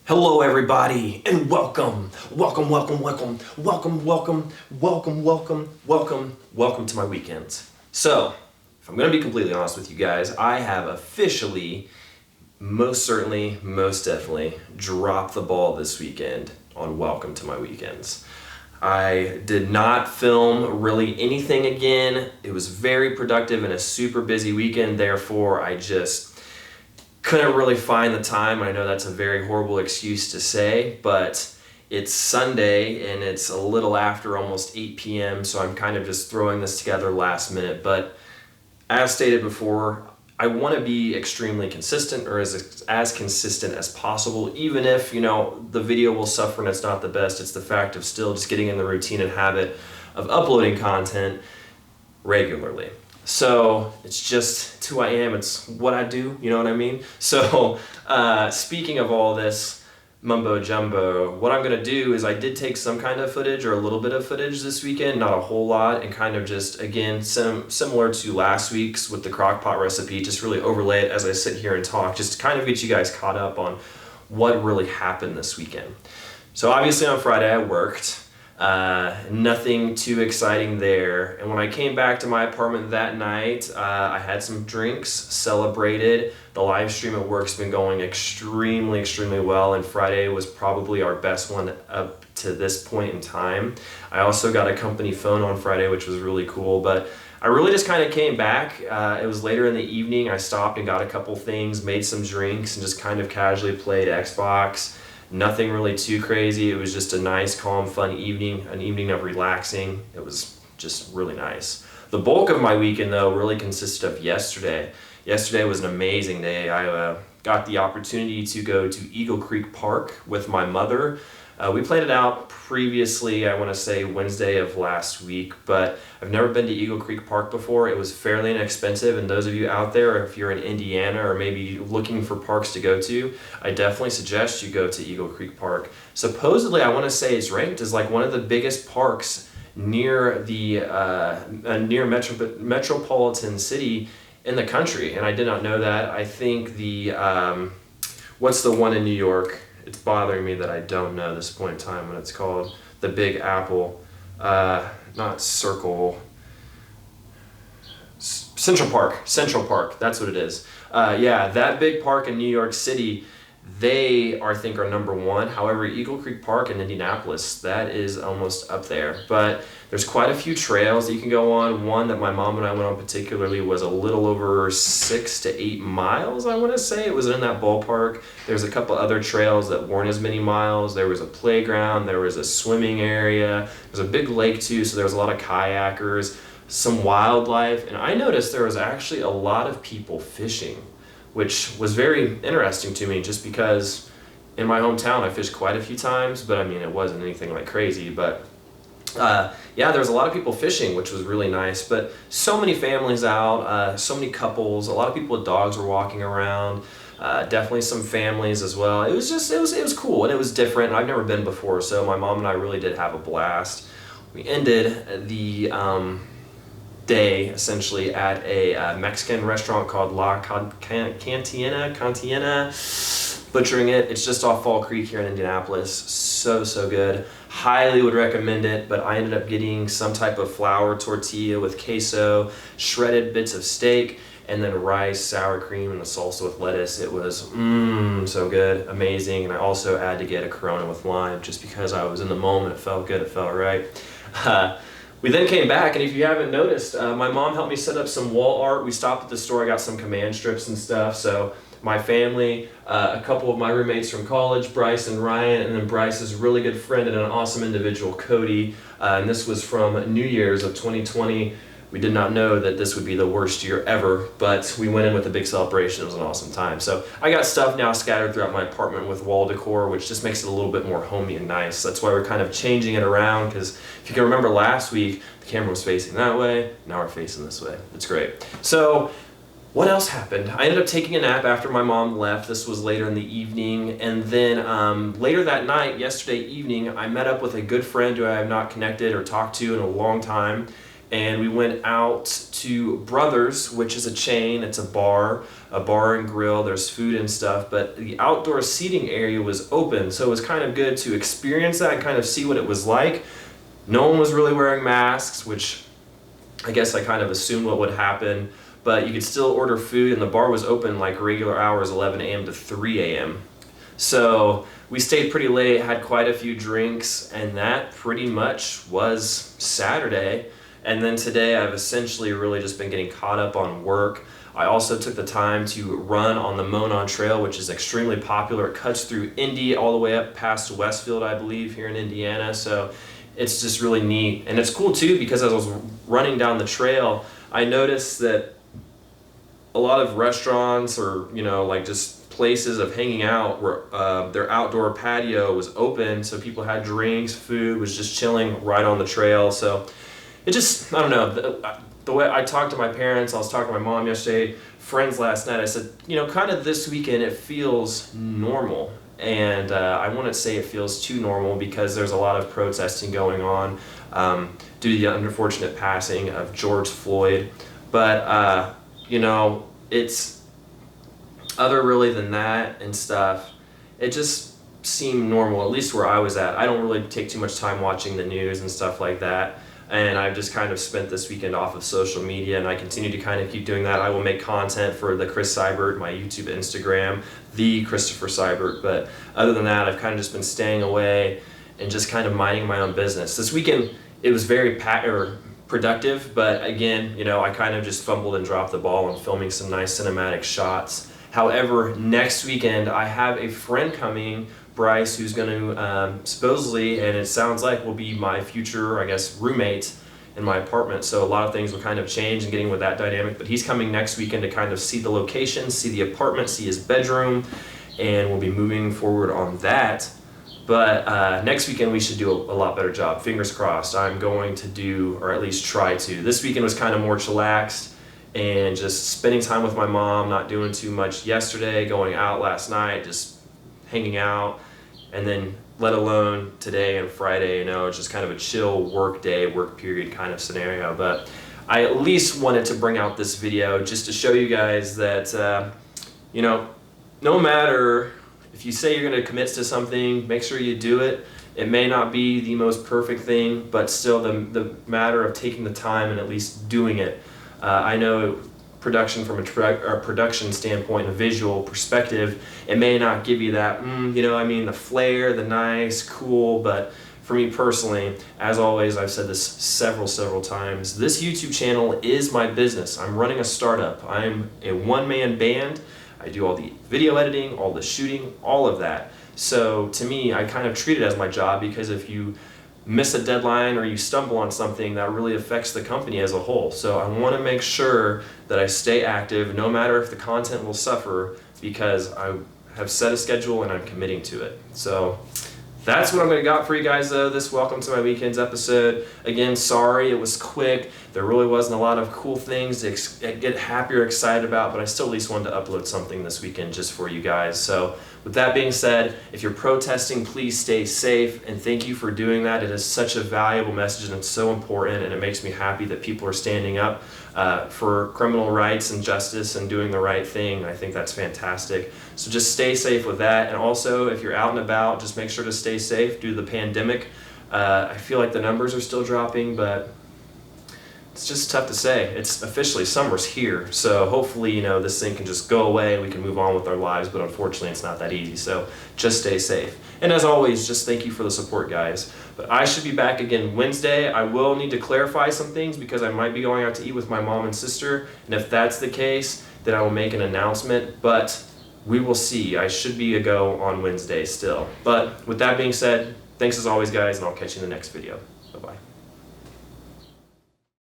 Hello, everybody, and welcome, welcome, welcome, welcome, welcome, welcome, welcome, welcome, welcome, welcome to my weekends. So, if I'm going to be completely honest with you guys, I have officially, most certainly, most definitely, dropped the ball this weekend on welcome to my weekends. I did not film really anything again. It was very productive and a super busy weekend, therefore I just couldn't really find the time. I know that's a very horrible excuse to say, but it's Sunday and it's a little after almost 8 p.m., so I'm kind of just throwing this together last minute. But as stated before, I want to be extremely consistent, or as consistent as possible, even if, the video will suffer and it's not the best. It's the fact of still just getting in the routine and habit of uploading content regularly. So it's who I am, it's what I do, you know what I mean? So speaking of all this mumbo jumbo, what I'm gonna do is I did take some kind of footage or a little bit of footage this weekend, not a whole lot, and kind of just, again, similar to last week's with the crock pot recipe, just really overlay it as I sit here and talk, just to kind of get you guys caught up on what really happened this weekend. So obviously on Friday I worked. Nothing too exciting there. And when I came back to my apartment that night, I had some drinks, celebrated. The live stream at work's been going extremely, extremely well, and Friday was probably our best one up to this point in time. I also got a company phone on Friday, which was really cool, but I really just kind of came back. It was later in the evening. I stopped and got a couple things, made some drinks, and just kind of casually played Xbox. Nothing really too crazy. It was just a nice, calm, fun evening, an evening of relaxing. It was just really nice. The bulk of my weekend, though, really consisted of yesterday. Yesterday was an amazing day. I got the opportunity to go to Eagle Creek Park with my mother. We planned it out previously, I want to say Wednesday of last week, but I've never been to Eagle Creek Park before. It was fairly inexpensive, and those of you out there, if you're in Indiana or maybe looking for parks to go to, I definitely suggest you go to Eagle Creek Park. Supposedly, I want to say it's ranked as like one of the biggest parks near the metropolitan city in the country, and I did not know that. I think the what's the one in New York? It's bothering me that I don't know this point in time what it's called. The Big Apple, not Circle, Central Park, that's what it is. Yeah, that big park in New York City, they I think are number one. However, Eagle Creek Park in Indianapolis, that is almost up there. But there's quite a few trails that you can go on. One that my mom and I went on particularly was a little over 6 to 8 miles, I want to say. It was in that ballpark. There's a couple other trails that weren't as many miles. There was a playground, there was a swimming area, there's a big lake too, so there was a lot of kayakers, some wildlife, and I noticed there was actually a lot of people fishing, which was very interesting to me just because in my hometown I fished quite a few times, but I mean it wasn't anything like crazy, but yeah, there was a lot of people fishing, which was really nice, but so many families out, so many couples, a lot of people with dogs were walking around, definitely some families as well. It was cool and it was different. I've never been before, so my mom and I really did have a blast. We ended the day essentially at a Mexican restaurant called La Cantina, butchering it. It's just off Fall Creek here in Indianapolis. So good. Highly would recommend it, but I ended up getting some type of flour tortilla with queso, shredded bits of steak, and then rice, sour cream, and the salsa with lettuce. It was so good, amazing. And I also had to get a Corona with lime just because I was in the moment. It felt good, it felt right. We then came back, and if you haven't noticed, my mom helped me set up some wall art. We stopped at the store, I got some command strips and stuff, so my family, a couple of my roommates from college, Bryce and Ryan, and then Bryce's really good friend and an awesome individual, Cody, and this was from New Year's of 2020. We did not know that this would be the worst year ever, but we went in with a big celebration. It was an awesome time. So I got stuff now scattered throughout my apartment with wall decor, which just makes it a little bit more homey and nice. That's why we're kind of changing it around, because if you can remember last week, the camera was facing that way, now we're facing this way. It's great. So what else happened? I ended up taking a nap after my mom left. This was later in the evening. And then later that night, yesterday evening, I met up with a good friend who I have not connected or talked to in a long time. and we went out to Brothers, which is a chain. It's a bar and grill. There's food and stuff, but the outdoor seating area was open, so it was kind of good to experience that and kind of see what it was like. No one was really wearing masks, which I guess I kind of assumed what would happen, but you could still order food, and the bar was open like regular hours, 11 a.m. to 3 a.m. So we stayed pretty late, had quite a few drinks, and that pretty much was Saturday. And then today I've essentially really just been getting caught up on work. I also took the time to run on the Monon Trail, which is extremely popular. It cuts through Indy all the way up past Westfield, I believe, here in Indiana. So it's just really neat. And it's cool too, because as I was running down the trail, I noticed that a lot of restaurants or, like just places of hanging out where their outdoor patio was open. So people had drinks, food was just chilling right on the trail. So it just, I don't know, the way I talked to my parents, I was talking to my mom yesterday, friends last night, I said, kind of this weekend it feels normal. And I wouldn't say it feels too normal because there's a lot of protesting going on due to the unfortunate passing of George Floyd. But, it's other really than that and stuff, it just seemed normal, at least where I was at. I don't really take too much time watching the news and stuff like that. And I've just kind of spent this weekend off of social media, and I continue to kind of keep doing that. I will make content for the Chris Seibert, my YouTube, Instagram, the Christopher Seibert. But other than that, I've kind of just been staying away and just kind of minding my own business. This weekend, it was very productive, but again, I kind of just fumbled and dropped the ball on filming some nice cinematic shots. However, next weekend, I have a friend coming, Bryce, who's going to supposedly, and it sounds like will be my future, I guess, roommate in my apartment. So a lot of things will kind of change and getting with that dynamic, but he's coming next weekend to kind of see the location, see the apartment, see his bedroom, and we'll be moving forward on that. But next weekend we should do a lot better job. Fingers crossed. I'm going to do, or at least try to. This weekend was kind of more chillaxed and just spending time with my mom, not doing too much yesterday, going out last night, just hanging out. And then let alone today and Friday, it's just kind of a chill work day, work period kind of scenario. But I at least wanted to bring out this video just to show you guys that, no matter if you say you're going to commit to something, make sure you do it. It may not be the most perfect thing, but still the matter of taking the time and at least doing it. I know production from a production standpoint, a visual perspective, it may not give you that, the flair, the nice, cool, but for me personally, as always, I've said this several times, this YouTube channel is my business. I'm running a startup. I'm a one-man band. I do all the video editing, all the shooting, all of that. So to me, I kind of treat it as my job, because if you miss a deadline or you stumble on something, that really affects the company as a whole. So I want to make sure that I stay active no matter if the content will suffer, because I have set a schedule and I'm committing to it. So that's what I'm going to got for you guys though, this Welcome to My Weekends episode. Again, sorry it was quick. There really wasn't a lot of cool things to get happy or excited about, but I still at least wanted to upload something this weekend just for you guys. So with that being said, if you're protesting, please stay safe, and thank you for doing that. It is such a valuable message and it's so important, and it makes me happy that people are standing up for criminal rights and justice and doing the right thing. I think that's fantastic. So just stay safe with that, and also if you're out and about, just make sure to stay safe due to the pandemic. I feel like the numbers are still dropping, but it's just tough to say. It's officially summer's here, so hopefully this thing can just go away and we can move on with our lives, but unfortunately it's not that easy. So just stay safe, and as always, just thank you for the support, guys. But I should be back again Wednesday. I will need to clarify some things because I might be going out to eat with my mom and sister, and if that's the case, then I will make an announcement, but we will see. I should be a go on Wednesday still. But with that being said, thanks as always, guys, and I'll catch you in the next video. Bye-bye.